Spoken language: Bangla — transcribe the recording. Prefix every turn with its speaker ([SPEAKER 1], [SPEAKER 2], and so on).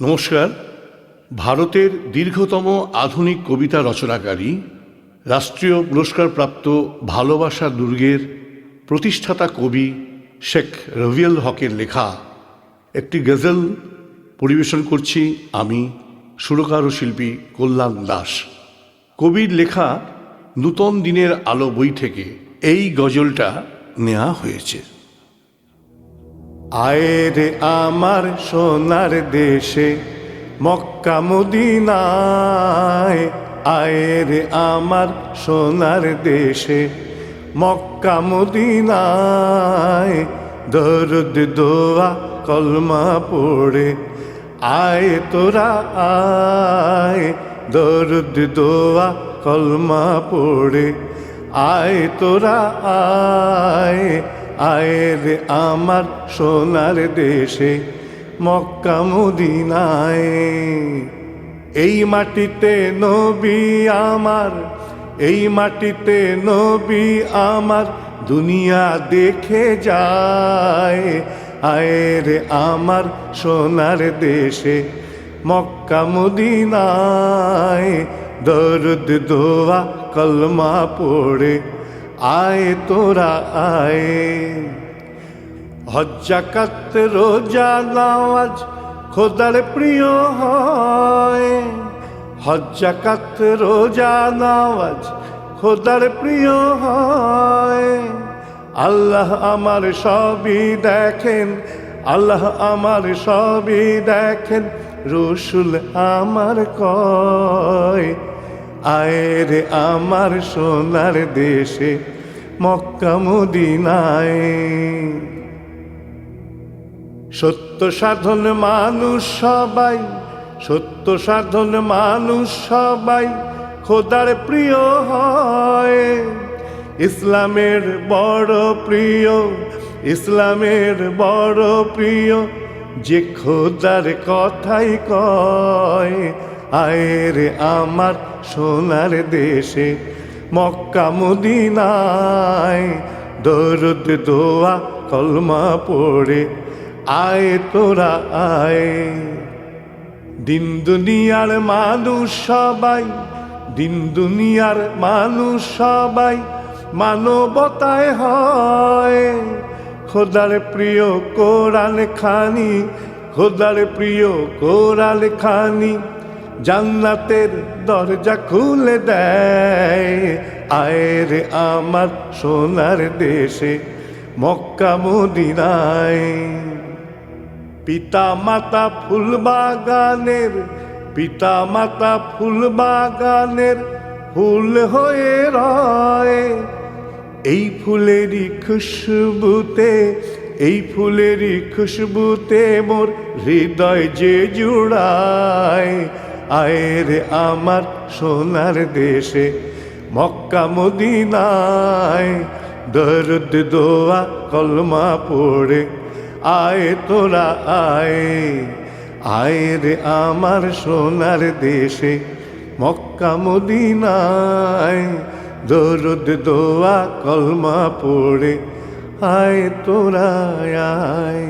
[SPEAKER 1] নমস্কার। ভারতের দীর্ঘতম আধুনিক কবিতা রচনাকারী, রাষ্ট্রীয় পুরস্কারপ্রাপ্ত ভালোবাসা দুর্গের প্রতিষ্ঠাতা কবি শেখ রবিউল হকের লেখা একটি গজল পরিবেশন করছি আমি, সুরকার ও শিল্পী কল্যাণ দাস। কবির লেখা নূতন দিনের আলো বই থেকে এই গজলটা নেওয়া হয়েছে।
[SPEAKER 2] আয় রে আমার সোনার দেশে মক্কা মদিনায়, আয় রে আমার সোনার দেশে মক্কা মদিনায়, দরুদ দোয়া কলমা পড়ে আয় তোরা আয়, দরুদ দোয়া কলমা পড়ে আয় তোরা আয়, আয় রে আমার সোনার দেশে মক্কা মদিনায়। এই মাটিতে নবী আমার, এই মাটিতে নবী আমার দুনিয়া দেখে যায়, আয় রে আমার সোনার দেশে মক্কা মদিনায়, দরুদ দোয়া কলমা পড়ে আয় তোরা আয়। হজ যাকাত রোজা নামাজ খোদার প্রিয় হয়, হজ যাকাত রোজা নামাজ খোদার প্রিয় হয়। আল্লাহ আমার সবই দেখেন, আল্লাহ আমার সবই দেখেন, রসুল আমার কয় আয় রে আমার সোনার দেশে মক্কা মদিনায়। সত্য সাধন মানুষ সবাই, সত্য সাধন মানুষ সবাই খোদার প্রিয় হয়। ইসলামের বড় প্রিয়, ইসলামের বড় প্রিয় যে খোদার কথাই কয়, আয় রে আমার সোনার দেশে মক্কা মদিনায়, দরুদ দোয়া কলমা পড়ে আয় তোরা আয়। দিন দুনিয়ার মানুষ সবাই, দিন দুনিয়ার মানুষ সবাই মানবতায় হয়। খোদার প্রিয় কোরআন খানি, খোদার প্রিয় কোরআন খানি জান্নাতের দরজা খুলে দেয়, আয় রে আমার সোনার দেশে মক্কা মদিনায়। পিতা মাতা ফুল বাগানের, পিতা মাতা ফুল বাগানের ফুল হয়ে রয়। এই ফুলেরই খুশবুতে, এই ফুলেরই খুশবুতে মোর হৃদয় যে জুড়ায়, আয় রে আমার সোনার দেশে মক্কা মদিনায়, দরুদ দোয়া কলমা পড়ে আয় তোরা আয়, আয় রে আমার সোনার দেশে মক্কা মদিনায়, দরুদ দোয়া কলমা পড়ে আয় তোরা আয়।